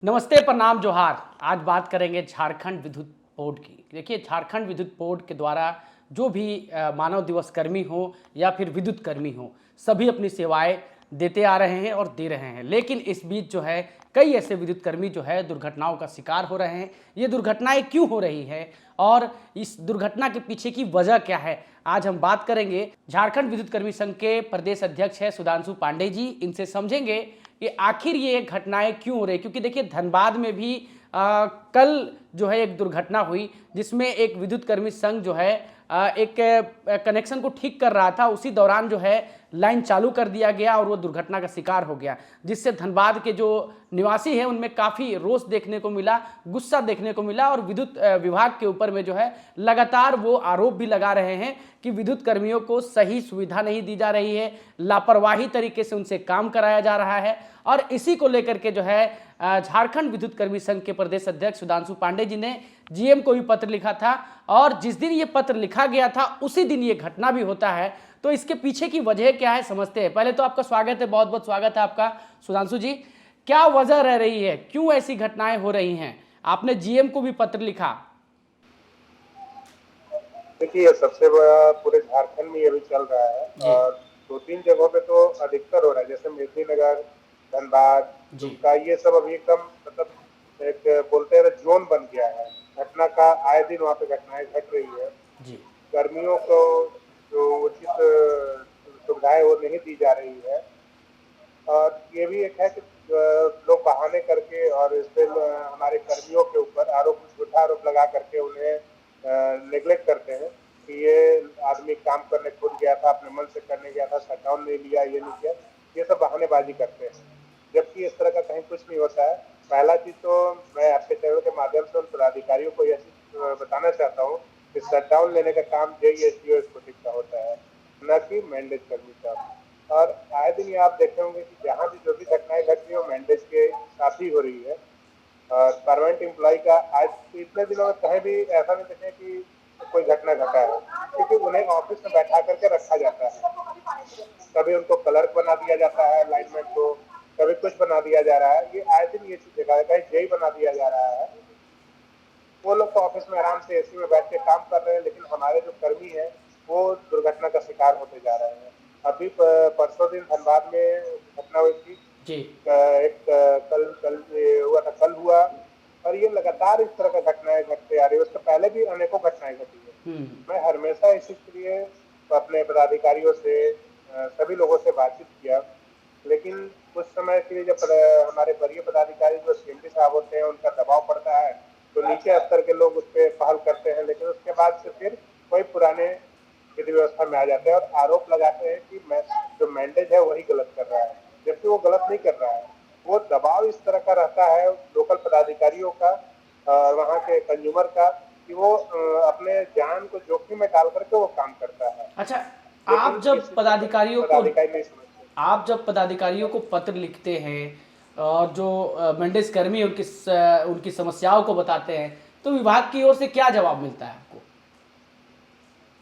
नमस्ते, प्रणाम, जोहार। आज बात करेंगे झारखंड विद्युत बोर्ड की। देखिए, झारखंड विद्युत बोर्ड के द्वारा जो भी मानव दिवस कर्मी हो या फिर विद्युत कर्मी हो, सभी अपनी सेवाएं देते आ रहे हैं और दे रहे हैं। लेकिन इस बीच जो है कई ऐसे विद्युत कर्मी जो है दुर्घटनाओं का शिकार हो रहे हैं। ये दुर्घटनाएं क्यों हो रही है और इस दुर्घटना के पीछे की वजह क्या है, आज हम बात करेंगे। झारखंड विद्युत कर्मी संघ के प्रदेश अध्यक्ष है सुधांशु पांडे जी। इनसे समझेंगे कि आखिर ये घटनाएं क्यों हो रही, क्योंकि देखिए धनबाद में भी कल जो है एक दुर्घटना हुई जिसमें एक विद्युत कर्मी संघ जो है एक कनेक्शन को ठीक कर रहा था। उसी दौरान जो है लाइन चालू कर दिया गया और वो दुर्घटना का शिकार हो गया, जिससे धनबाद के जो निवासी हैं उनमें काफ़ी रोष देखने को मिला, गुस्सा देखने को मिला। और विद्युत विभाग के ऊपर में जो है लगातार वो आरोप भी लगा रहे हैं कि विद्युत कर्मियों को सही सुविधा नहीं दी जा रही है, लापरवाही तरीके से उनसे काम कराया जा रहा है। और इसी को लेकर के जो है झारखंड विद्युत कर्मी संघ के प्रदेश अध्यक्ष सुधांशु पांडे जी ने जीएम को भी पत्र लिखा था। और जिस दिन ये पत्र लिखा गया था उसी दिन ये घटना भी होता है। तो इसके पीछे की वजह क्या है, समझते हैं। पहले तो आपका स्वागत है, बहुत बहुत स्वागत है आपका सुधांशु जी। क्या वजह रह रही है, क्यों ऐसी घटनाएं हो रही हैं? आपने जीएम को भी पत्र लिखा। देखिए, ये सबसे बड़ा पूरे झारखंड में ये भी चल रहा है जी और 2-3 जगहों पे तो अधिकतर हो रहा है, जैसे मेदिनीनगर, धनबाद, जी दुमका, ये सब अभी एकदम मतलब एक बोलते हैं जोन बन गया है। घटना का आए दिन वहाँ पे घटनाएं घट रही है। जी कर्मियों को जो उचित सुविधाएं वो नहीं दी जा रही है। और ये भी एक है कि लोग बहाने करके और इस पे हमारे कर्मियों के ऊपर झूठा आरोप लगा करके उन्हें नेग्लेक्ट करते हैं कि ये आदमी काम करने खुद गया था, अपने मन से करने गया था, शटडाउन नहीं लिया, ये नहीं किया। ये सब बहानेबाजी करते हैं, जबकि इस तरह का कहीं कुछ नहीं होता है। पहला चीज तो मैं आपके चैनल के माध्यम से उन पदाधिकारियों को यह चीज बताना चाहता हूँ कि शटडाउन लेने का काम जेईएससीओ एक्जीक्यूटिव का होता है, न कि मैंडेज कर्मी का। और आए दिन ये आप देखे होंगे कि जहाँ भी जो भी घटनाएं घट रही हो मैंडेज के साथ ही हो रही है। और परमानेंट एम्प्लॉय का आज इतने दिनों में कहीं भी ऐसा नहीं देखे कि कोई घटना घटा है, क्योंकि उन्हें ऑफिस में बैठा करके रखा जाता है। कभी उनको क्लर्क बना दिया जाता है, लाइनमैन को, कभी कुछ बना दिया जा रहा है। ये आए दिन ये चीज देखा जाता है, जेई बना दिया जा रहा है। वो लोग तो ऑफिस में आराम से एसी में बैठ के काम कर रहे हैं, लेकिन हमारे जो कर्मी हैं वो दुर्घटना का शिकार होते जा रहे हैं। अभी परसों दिन धनबाद में घटना हुई थी। जी एक कल कल हुआ था, कल हुआ। और ये लगातार इस तरह का घटनाएं घटते आ रही है। उससे पहले भी अनेकों घटनाएं घटी है। मैं हमेशा इसी के लिए अपने पदाधिकारियों से सभी लोगों से बातचीत किया, लेकिन कुछ समय के लिए जब हमारे वरीय पदाधिकारी जो सीएमडी साहब होते हैं उनका दबाव पड़ता है तो नीचे स्तर के लोग उस पर पहल करते हैं, लेकिन उसके बाद से फिर वही पुराने विधि व्यवस्था में आ जाते हैं और आरोप लगाते हैं कि जो मैंडेज है वही गलत कर रहा है, जबकि वो गलत नहीं कर रहा है। वो दबाव इस तरह का रहता है लोकल पदाधिकारियों का और वहाँ के कंज्यूमर का कि वो अपने जान को जोखिम में डाल करके वो काम करता है। अच्छा, लेकिन आप जब इसी को पदाधिकारियों को पदाधिकारी नहीं समझते। आप जब पदाधिकारियों को पत्र लिखते हैं और जो मेंडेस कर्मी उनकी समस्याओं को बताते हैं, तो विभाग की ओर से क्या जवाब मिलता है आपको?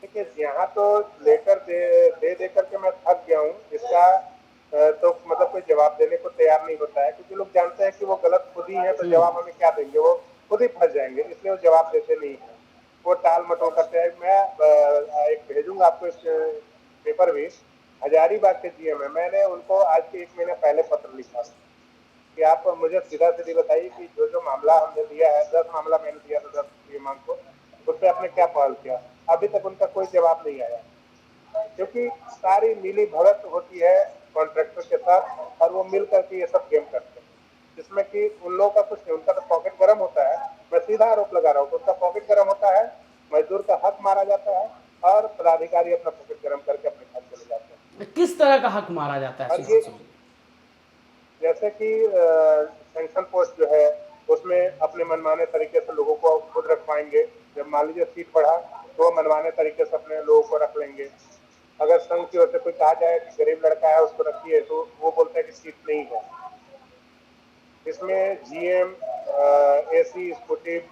देखिए, यहाँ तो लेटर दे करके मैं थक गया हूँ। इसका तो मतलब कोई जवाब देने को तैयार नहीं होता है, क्योंकि लोग जानते हैं कि वो गलत खुद ही है, तो जवाब हमें क्या देंगे, वो खुद ही फंस जाएंगे, इसलिए वो जवाब देते नहीं है। वो टाल मटोल करते हैं। मैं एक भेजूंगा आपको इस पेपर भी। हजारीबाग के जीएम है, मैंने उनको आज से 1 महीना पहले पत्र लिखा कि आप मुझे सीधा सीधी बताइए कि जो जो मामला हमने दिया है, 10 मामला मैंने दिया था 10 पीएम को, उस पर आपने क्या पहल किया। अभी तक उनका कोई जवाब नहीं आया, क्योंकि सारी मिली भगत होती है कॉन्ट्रैक्टर के साथ और वो मिल करके ये सब गेम करते हैं, जिसमें कि उन लोगों का कुछ नहीं, उनका तो पॉकेट गर्म होता है। मैं सीधा आरोप लगा रहा हूँ, उनका पॉकेट गर्म होता है, मजदूर का हक मारा जाता है और पदाधिकारी अपना पॉकेट गर्म करके अपने घर चले जाते हैं। किस तरह का हक मारा जाता है और ये सुधांशु जी? जैसे कि सेंक्शन पोस्ट जो है उसमें अपने मनमाने तरीके से लोगों को खुद रखवाएंगे। जब मान लीजिए सीट बढ़ा तो मनमाने तरीके से अपने लोगों को रख लेंगे। अगर संघ की ओर से कोई कहा जाए कि गरीब लड़का है उसको रखिए, तो वो बोलते हैं कि सीट नहीं है। इसमें जीएम, एसी, एक्जीक्यूटिव,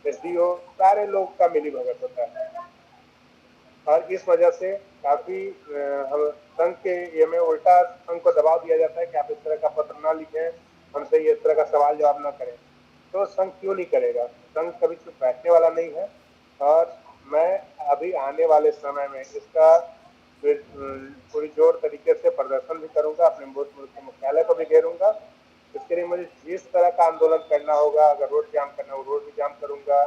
एसडीओ, सारे लोग का मिली भगत होता है। और इस वजह से काफी हम संघ के ये में उल्टा संघ को दबाव दिया जाता है कि आप इस तरह का पत्र ना लिखें हमसे ये इस तरह का सवाल जवाब ना करें, तो संघ क्यों नहीं करेगा? संघ कभी चुप बैठने वाला नहीं है। और मैं अभी आने वाले समय में इसका पूरी जोर तरीके से प्रदर्शन भी करूंगा, अपने बूथ मुख्यालय को भी घेरूंगा। इसके लिए मुझे जिस तरह का आंदोलन करना होगा, अगर रोड जाम करना हो रोड भी जाम करूंगा,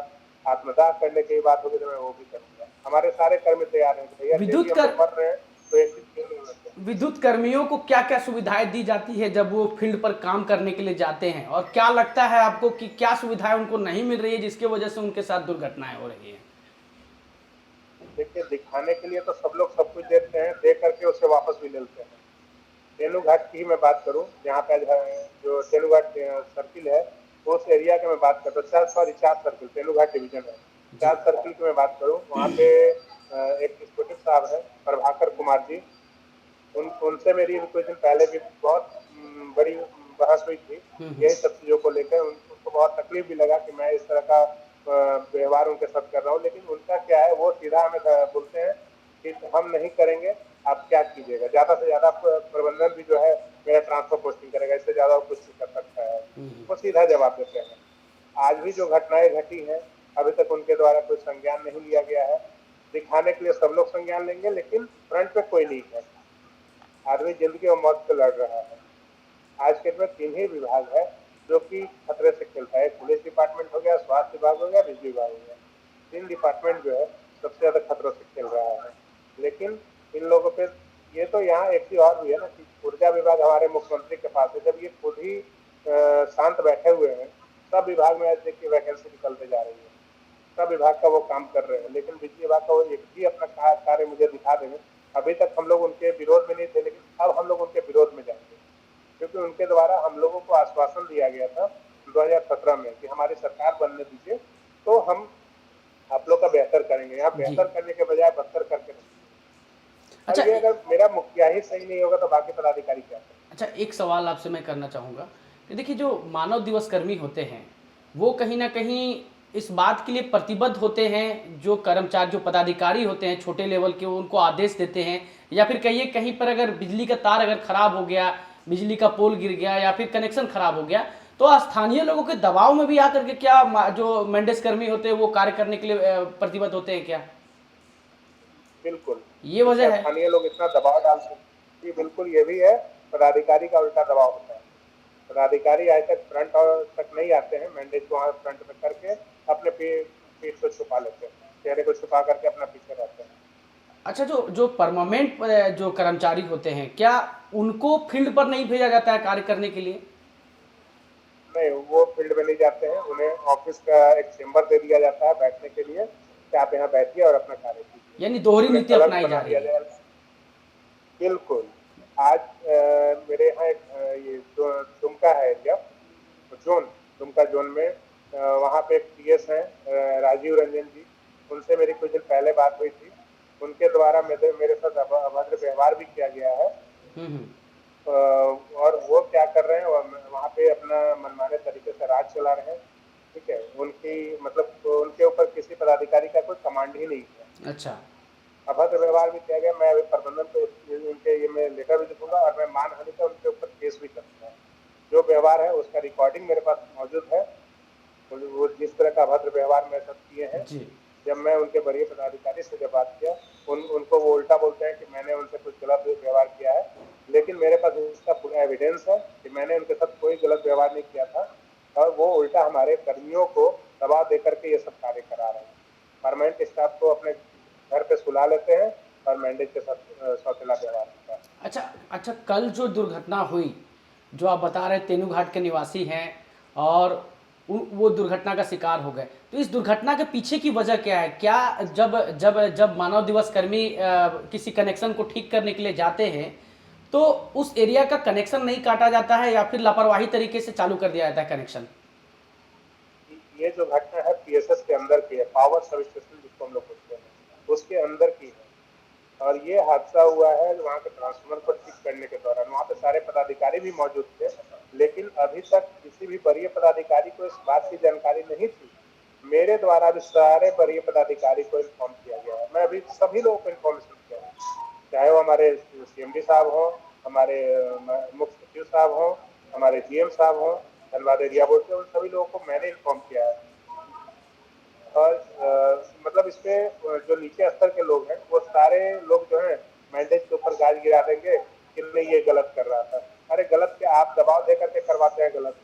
आत्मदाह करने की बात होगी तो मैं वो भी करूंगा। हमारे सारे कर्मी तैयार हैं कि भैया यदि विद्युत हम कर लोग मर रहे हैं तो एक चीज क्यों नहीं होते। विद्युत कर्मियों को क्या क्या सुविधाएं दी जाती है जब वो फील्ड पर काम करने के लिए जाते हैं, और क्या लगता है आपको कि क्या सुविधाएं उनको नहीं मिल रही है जिसकी वजह से उनके साथ दुर्घटनाएं हो रही हैं? देखिए, दिखाने के लिए तो सब लोग सब कुछ देते हैं, दे करके उसे वापस भी ले लेते हैं। तेनू घाट की ही मैं बात करूं, जहाँ पे जो तेनू घाट सर्किल है, उस एरिया की मैं बात करता हूँ। चार सर्किल तेनू घाट डिवीजन है, जी। 4 सर्किल की मैं बात करूं, वहाँ पे एक इंस्पेक्टर साहब है प्रभाकर कुमार जी। उनसे मेरी कुछ दिन पहले भी बहुत बड़ी बहस हुई थी यही सब चीजों को लेकर। उनको बहुत तकलीफ भी लगा कि मैं इस तरह का व्यवहार उनके साथ कर रहा हूँ, लेकिन उनका क्या है, वो सीधा हमें बोलते हैं कि हम नहीं करेंगे, आप क्या कीजिएगा, ज्यादा से ज्यादा प्रबंधन भी जो है मेरा ट्रांसफर पोस्टिंग करेगा, इससे ज्यादा वो कुछ नहीं कर सकता है। वो सीधा जवाब देते हैं। आज भी जो घटनाएं घटी हैं, अभी तक उनके द्वारा कोई संज्ञान नहीं लिया गया है। दिखाने के लिए सब लोग संज्ञान लेंगे, लेकिन फ्रंट पे कोई नहीं है। आदमी जिंदगी और मौत से लड़ रहा है। आज के डेट में 3 ही विभाग है जो कि खतरे से खेलता है। पुलिस डिपार्टमेंट हो गया, स्वास्थ्य विभाग हो गया, बिजली विभाग हो गया। 3 डिपार्टमेंट जो है सबसे ज्यादा खतरों से खेल रहा है। लेकिन इन लोगों पे ये तो यहाँ एक चीज और भी है ना कि ऊर्जा विभाग हमारे मुख्यमंत्री के पास है। जब ये खुद ही शांत बैठे हुए हैं, सब विभाग में आज देखिए वैकेंसी निकलते जा रही है, सब विभाग का वो काम कर रहे हैं, लेकिन बिजली विभाग का वो एक भी अपना कार्य मुझे दिखा देंगे। अभी तक हम लोग उनके विरोध में नहीं थे, लेकिन अब हम लोग उनके विरोध में जाएंगे, क्योंकि उनके द्वारा हम लोगों को आश्वासन दिया गया था 2017 में कि हमारी सरकार बनने दीजिए तो हम आप लोग का बेहतर करेंगे। यहाँ जी। बेहतर करने के बजाय बदतर करके रखेंगे। अच्छा, और ये अगर मेरा मुखिया ही सही नहीं होगा तो बाकी पदाधिकारी क्या करेंगे? अच्छा, एक सवाल आपसे मैं करना चाहूँगा कि देखिए, जो मानव दिवस कर्मी होते हैं वो कहीं ना कहीं इस बात के लिए प्रतिबद्ध होते हैं, जो कर्मचारी जो पदाधिकारी होते हैं छोटे लेवल के, वो उनको आदेश देते हैं, या फिर कहिए कहीं पर अगर बिजली का तार अगर खराब हो गया, बिजली का पोल गिर गया या फिर कनेक्शन खराब हो गया, तो स्थानीय लोगों के दबाव में भी आकर के क्या जो मेंडेस कर्मी होते हैं वो कार्य करने के लिए प्रतिबद्ध होते हैं क्या? बिल्कुल। ये देखिए, वजह है। स्थानीय लोग इतना दबाव डालते हैं कि बिल्कुल ये भी है, पदाधिकारी का उल्टा दबाव होता है। पदाधिकारी आज तक फ्रंट और तक नहीं आते हैं, मैंडेट को वहाँ फ्रंट में करके अपने पीठ को छुपा लेते हैं, चेहरे को छुपा करके अपना पीछे रहते हैं। अच्छा, जो जो परमानेंट जो कर्मचारी होते हैं, क्या उनको फील्ड पर नहीं भेजा जाता है कार्य करने के लिए? नहीं, वो फील्ड में नहीं जाते हैं, उन्हें ऑफिस का एक चेंबर दे दिया जाता है बैठने के लिए कि आप यहाँ बैठिए और अपना कार्य कीजिए। यानी दोहरी उन्हें नीति अलग अपनाई बना जा दिया रही है। जाए। बिल्कुल। आज मेरे यहाँ एक ये जो दुमका है एरिया जोन, दुमका जोन में वहाँ पे एक पीएस है राजीव रंजन जी, उनसे मेरी कुछ दिन पहले बात हुई थी। उनके द्वारा मेरे साथ अभद्र व्यवहार भी किया गया है। हम्म। और वो क्या कर रहे हैं, वहाँ पे अपना मनमाने तरीके से राज चला रहे हैं। ठीक है, उनकी मतलब तो उनके ऊपर किसी पदाधिकारी का कोई कमांड ही नहीं है। अच्छा। अभद्र व्यवहार भी किया गया। मैं अभी प्रबंधन को उनके ये मैं लेटर भी लिखूंगा और मैं मानहानि का उनके ऊपर केस भी करूंगा। जो व्यवहार है उसका रिकॉर्डिंग मेरे पास मौजूद है। वो जिस तरह का अभद्र व्यवहार मेरे साथ किए हैं, जी। जब मैं उनके वरीय पदाधिकारी से जब बात किया, उनको वो उल्टा बोलते हैं कि मैंने उनसे कुछ गलत व्यवहार किया है, लेकिन मेरे पास इसका पूरा एविडेंस है कि मैंने उनके साथ कोई गलत व्यवहार नहीं किया था। और वो उल्टा हमारे कर्मियों को दबाव दे करके ये सब कार्य करा रहे हैं। परमानेंट स्टाफ को अपने घर पे सुला लेते हैं और मैंडेट के साथ सौतेला व्यवहार होता है। अच्छा, अच्छा, कल जो दुर्घटना हुई, जो आप बता रहे तेनूघाट के निवासी हैं और वो दुर्घटना का शिकार हो गए, तो इस दुर्घटना के पीछे की वजह क्या है? क्या जब जब जब मानव दिवस कर्मी किसी कनेक्शन को ठीक करने के लिए जाते हैं तो उस एरिया का कनेक्शन नहीं काटा जाता है, या फिर लापरवाही तरीके से चालू कर दिया जाता है कनेक्शन? ये जो घटना है पीएसएस के अंदर की है, पावर सब स्टेशन जिसको हम लोग बोलते हैं, उसके अंदर की है। और ये हादसा हुआ है वहाँ के ट्रांसफार्मर को ठीक करने के दौरान। वहाँ पे सारे पदाधिकारी भी मौजूद थे, लेकिन अभी तक किसी भी वरीय पदाधिकारी को इस बात की जानकारी नहीं थी। मेरे द्वारा भी सारे वरीय पदाधिकारी को इन्फॉर्म किया गया है। मैं अभी सभी लोगों को इन्फॉर्मेशन किया है, चाहे वो हमारे सीएमडी साहब हो, हमारे मुख्य सचिव साहब हो, हमारे डीएम साहब हों, धनबाद एरिया बोर्ड के, उन सभी लोगों को मैंने इन्फॉर्म किया है। और मतलब इसमें जो नीचे स्तर के लोग हैं वो सारे लोग जो हैं मैंडेज के ऊपर गाज गिरा देंगे कि नहीं ये गलत कर रहा था। अरे गलत क्या, आप दबाव दे करके करवाते हैं गलत।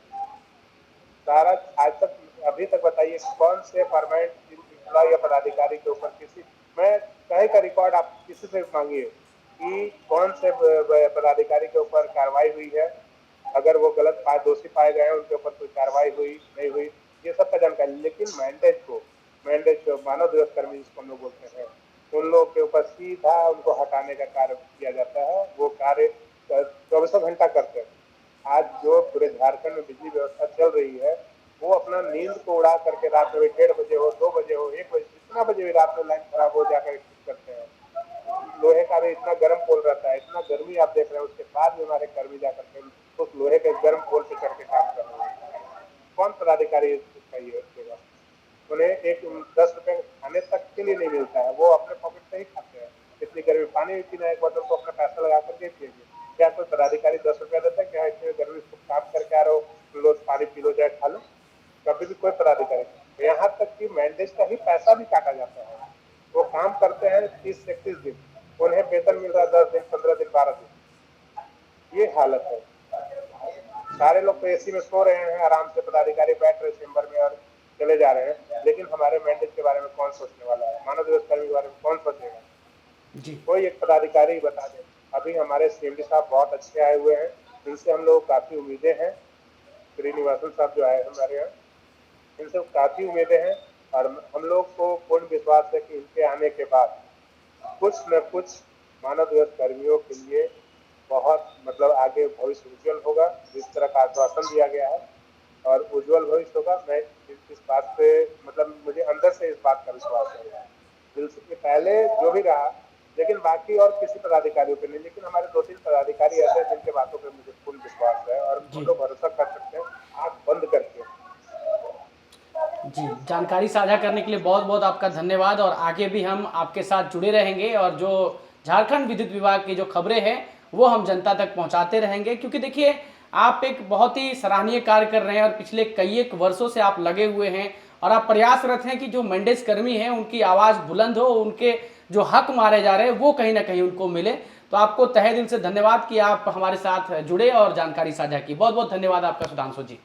सारा आज तक अभी तक बताइए कौन से परमानेंट एम्प्लॉय या पदाधिकारी के ऊपर किसी, मैं कहीं का रिकॉर्ड आप किसी से मांगिए कि कौन से पदाधिकारी के ऊपर कार्रवाई हुई है, अगर वो गलत दोषी पाए गए हैं उनके ऊपर कोई कार्रवाई हुई नहीं हुई, ये सब का जानकारी। लेकिन मैंडेज मानव दिवस कर्मी जिसको हम लोग बोलते हैं, उन लोगों के ऊपर सीधा उनको हटाने का कार्य किया जाता है। वो कार्य 24 घंटा करते हैं। आज जो पूरे झारखंड में बिजली व्यवस्था चल रही है, वो अपना नींद को उड़ा करके रात में 1:30 बजे हो, 2 बजे हो, 1 बजे, जितना बजे भी रात में लाइन खराब हो जाकर ठीक करते हैं। लोहे का भी इतना गर्म पोल रहता है, इतना गर्मी आप देख रहे हैं, उसके बाद भी हमारे कर्मी जाकर के उस लोहे के गर्म पोल पे चढ़ के काम कर रहे हैं। कौन पदाधिकारी इसका ये रखेगा? उन्हें एक 10 रुपए खाने तक के लिए नहीं मिलता है, वो अपने पॉकेट से ही खाते हैं। इतनी गर्मी पानी भी पीना एक बोतल को अपना पैसा लगा करके पिएंगे। क्या कोई पदाधिकारी 10 रुपया देता है? क्या इतनी गर्मी काम करके आ रहे हो, लो पानी पी लो, चाहे खा लो? कभी भी कोई पदाधिकारी, यहाँ तक कि मैंडेज का ही पैसा भी काटा जाता है। वो काम करते हैं 30 से 31 दिन, उन्हें वेतन मिल रहा है 10 दिन, 15 दिन, 12 दिन। ये हालत है। सारे लोग तो एसी में सो रहे हैं, आराम से पदाधिकारी बैठ रहे चेंबर में और चले जा रहे हैं, लेकिन हमारे मैंडेज के बारे में कौन सोचने वाला है? मानव दिवस कर्मी के बारे में कौन सोचेगा? जी कोई एक पदाधिकारी बता दे। अभी हमारे सीएमडी साहब बहुत अच्छे आए हुए हैं, इनसे हम लोग काफी उम्मीदें हैं। श्रीनिवासन साहब जो आए हमारे यहाँ, इनसे काफी उम्मीदें हैं और हम लोग को पूर्ण विश्वास है कि इनके आने के बाद कुछ न कुछ मानव दिवस कर्मियों के लिए बहुत मतलब आगे भविष्य उज्जवल होगा। जिस तरह का आश्वासन दिया गया है और उज्जवल भविष्य होगा, मैं इस बात पे मतलब मुझे अंदर से इस बात का विश्वास है। दिल से पहले जो भी रहा, लेकिन बाकी और किसी पदाधिकारियों पे नहीं, लेकिन हमारे 2-3 पदाधिकारी ऐसे हैं जिनके बातों पे मुझे पूर्ण विश्वास है और जी हम लोग भरोसा कर सकते हैं आँख बंद करके। जी, जानकारी साझा करने के लिए बहुत बहुत आपका धन्यवाद। और आगे भी हम आपके साथ जुड़े रहेंगे और जो झारखंड विद्युत विभाग की जो खबरें हैं वो हम जनता तक पहुंचाते रहेंगे, क्योंकि देखिए आप एक बहुत ही सराहनीय कार्य कर रहे हैं और पिछले कई एक वर्षों से आप लगे हुए हैं और आप प्रयासरत हैं कि जो मैंडेज कर्मी हैं उनकी आवाज़ बुलंद हो, उनके जो हक मारे जा रहे हैं वो कहीं ना कहीं उनको मिले। तो आपको तहे दिल से धन्यवाद कि आप हमारे साथ जुड़े और जानकारी साझा की। बहुत बहुत धन्यवाद आपका सुधांशु जी।